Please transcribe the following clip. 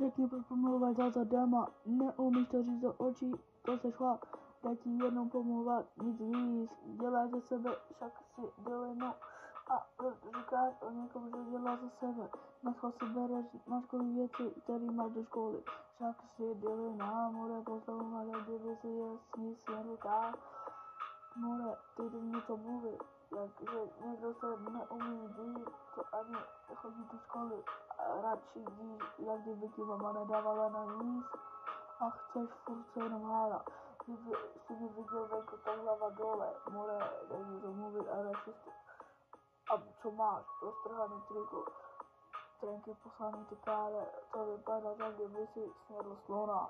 Řekni, proč pomlouvat za dáma, neumíš to říct do očí, to se šla, dá ti jenom pomlouvat, nic víc, děláš ze sebe, však si dylinu a říkáš o někom, že dělá za sebe, na schvál si bereš na školu věci, který máš do školy, však si dylina, more, postavu máš, kdyby si jasný svěn říká, more, ty jdeš něco mluvit, že někdo se neumí dít, to ani chodí do školy, a radši díš, jak kdyby ti mama nedávala na jíst a chceš furt se jenom hádat. Kdyby si mě viděl venku, tak hlava dole, more, nejde to mluvit a radši a co máš, roztrhaný triko, trenky poslaný ty kále, to vypadá tak, kdyby si snědl slona.